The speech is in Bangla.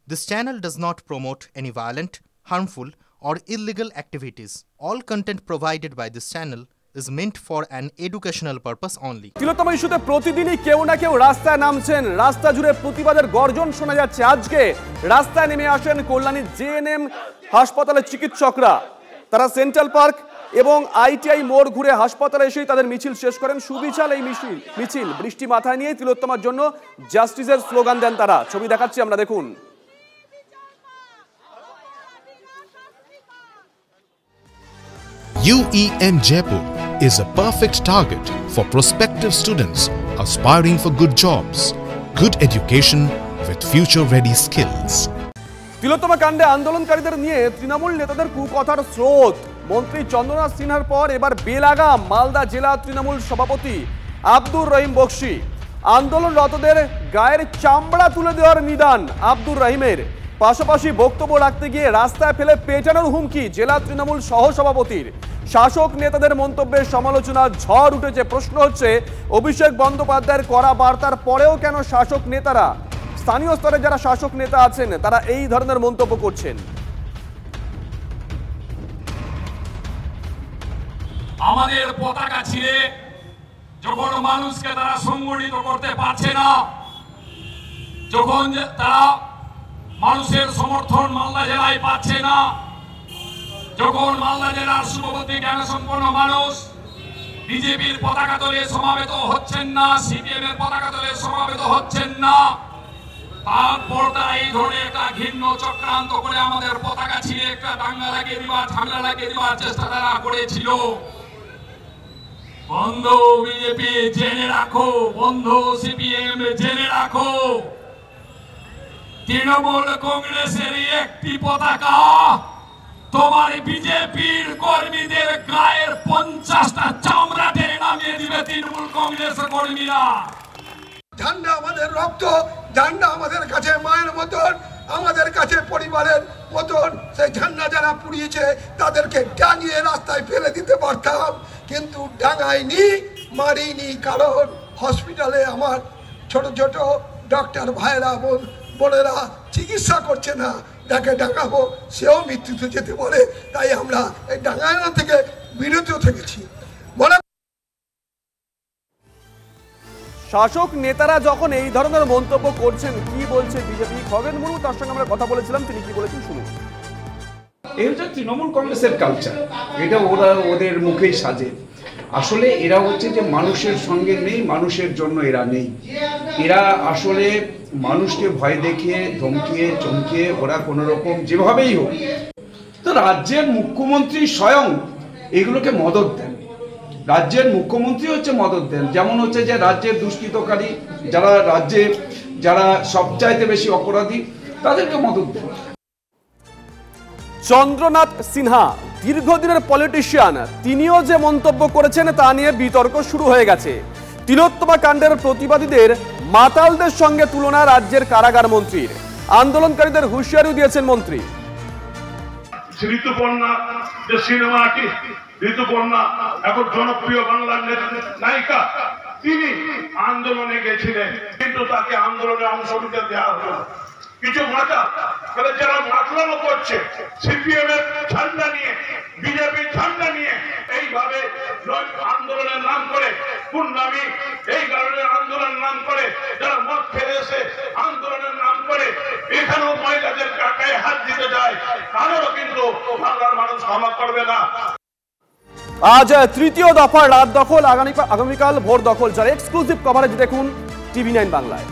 This channel does not promote any violent, harmful, or illegal activities. All content provided by this channel is meant for an educational purpose only. তিলোত্তমা ইস্যুতে প্রতিদিনই কেউ না কেউ রাস্তায় নামছেন, রাস্তা জুড়ে প্রতিবাদের গর্জন শোনা যাচ্ছে। আজকে রাস্তায় নেমে আসেন কল্যাণী জেএনএম হাসপাতালের চিকিৎসকরা। তারা সেন্ট্রাল পার্ক এবং আইটিআই মোড় ঘুরে হাসপাতালে এসেই তাদের মিছিল শেষ করেন। সুবিচার এই মিছিল বৃষ্টি মাথায় নিয়ে তিলোত্তমার জন্য জাস্টিসের স্লোগান দেন তারা। ছবি দেখাচ্ছি আমরা, দেখুন। UEN Jaipur is a perfect target for prospective students aspiring for good jobs, good education with future-ready skills. তিলোত্তমা কাণ্ডে আন্দোলনকারীদের নিয়ে তৃণমূল নেতাদের কুকথার স্রোত। মন্ত্রী চন্দ্রনাথ সিনহার পর এবার বেলাগাম মালদা জেলা তৃণমূল সভাপতি আব্দুর রহিম বক্সি। আন্দোলনরতদের গায়ের চামড়া তুলে দেওয়ার নিদান আব্দুর রহিমের। পাশাপাশি বক্তব্য রাখতে গিয়ে রাস্তায় ফেলে পেটানোর হুমকি জেলা তৃণমূল সহসভাপতির। শাসক নেতাদের মন্তব্যের সমালোচনা ঝড় উঠেছে। প্রশ্ন হচ্ছে, অভিষেক বন্দ্যোপাধ্যায়ের কড়া বার্তার পরেও কেন শাসক নেতারা, স্থানীয় স্তরে যারা শাসক নেতা আছেন, তারা এই ধরনের মন্তব্য করছেন? আমাদের পতাকা ছিঁড়ে যখন মানুষকে তারা সংগঠিত করতে পারছে না, যখন তারা মানুষের সমর্থন মালদা জেলায় পাচ্ছে না, যখন মালদা জেলার শুভবতী জ্ঞানসম্পন্ন মানুষ বিজেপির পতাকা তলে সমাবেত হচ্ছেন না, সিপিএম এর পতাকা তলে সমাবেত হচ্ছেন না, তারপর তারা এই ধরনের একটা ঘৃণ্য চক্রান্ত করে আমাদের পতাকা ছিঁড়ে একটা দাঙ্গা লাগিয়ে দেওয়ার, ঝামেলা লাগিয়ে দেওয়ার চেষ্টা তারা করেছিল। বন্ধ বিজেপি, জেনে রাখো, বন্ধ সিপিএম, জেনে রাখো, তৃণমূল কংগ্রেসের একটি পতাকা তোমার বিজেপির কর্মীদের গায়ের 50টা চামড়া টেনে নামিয়ে দিবে তৃণমূল কংগ্রেস কর্মীরা। ঝান্ডা আমাদের রক্ত, ঝান্ডা আমাদের কাছে মায়ের মতন, আমাদের কাছে পরিবারের মতন। সেই ঝান্ডা যারা পুড়িয়েছে তাদেরকে টাঙিয়ে রাস্তায় ফেলে দিতে পারতাম, কিন্তু ডাঙাইনি, মারিনি। কারণ হসপিটালে আমার ছোট ছোট ডক্টর ভাইরা বোনেরা চিকিৎসা করছে না, তাকে ডাঙাবো, সেও মৃত্যুতে যেতে পারে। তাই আমরা এই ডাঙানো থেকে বিরত থেকেছি। শাসক নেতারা যখন এই ধরনের মন্তব্য করছেন, কি বলছে বিজেপি? খগেন মুর্মু, তার সঙ্গে আমরা কথা বলেছিলাম, তিনি কি বলেছেন শুনুন। এই হচ্ছে তৃণমূল কংগ্রেসের কালচার, এটা ওরা ওদের মুখেই সাজে। আসলে এরা হচ্ছে যে মানুষের সঙ্গে নেই, মানুষের জন্য এরা নেই। এরা আসলে মানুষকে ভয় দেখিয়ে, ধমকিয়ে, চমকিয়ে ওরা কোনো রকম যেভাবেই হোক। তো রাজ্যের মুখ্যমন্ত্রী স্বয়ং এগুলোকে মদত দেন। রাজ্যের মুখ্যমন্ত্রী হচ্ছে মদত দেন। যেমন হচ্ছে যে রাজ্যের দুষ্কৃতকারী যারা, রাজ্যে যারা সবচাইতে বেশি অপরাধী, তাদেরকে মদত দেন। চন্দ্রনাথ সিনহা দীর্ঘদিনের পলিটিশিয়ান, তিনিও যে মন্তব্য করেছেন তা নিয়ে বিতর্ক শুরু হয়ে গেছে। তিলোত্তমা কাণ্ডের প্রতিবাদীদের মাতালদের সঙ্গে তুলনা রাজ্যের কারাগার মন্ত্রীর। আন্দোলনকারীদের হুঁশিয়ারি দিয়েছেন মন্ত্রী। ঋতুপর্ণা যে সিনেমা আর্টিস্ট, ঋতুপর্ণা এখন জনপ্রিয় বাংলার নায়িকা, তিনি আন্দোলনে গেছিলেন, কিন্তু তাকে আন্দোলনে অংশ নিতে দেওয়া হলো কিছু মাথা, যারা মাতলামো করছে সিপিএম এর ঝান্ডা নিয়ে, বিজেপির ঝান্ডা নিয়ে, এইভাবে আন্দোলনের নাম করে, গুন্ডামি, এই কারণে আন্দোলনের নাম করে, যারা মদ খেয়ে এসে আন্দোলনের নাম করে এখানেও মহিলাদের গায়ে হাত দিতে যায়, তাদেরও কিন্তু বাংলার মানুষ ক্ষমা করবে না। আজ তৃতীয় দফার রাত দখল, আগামীকাল ভোর দখল। যার এক্সক্লুসিভ কভারেজ দেখুন TV9 বাংলায়।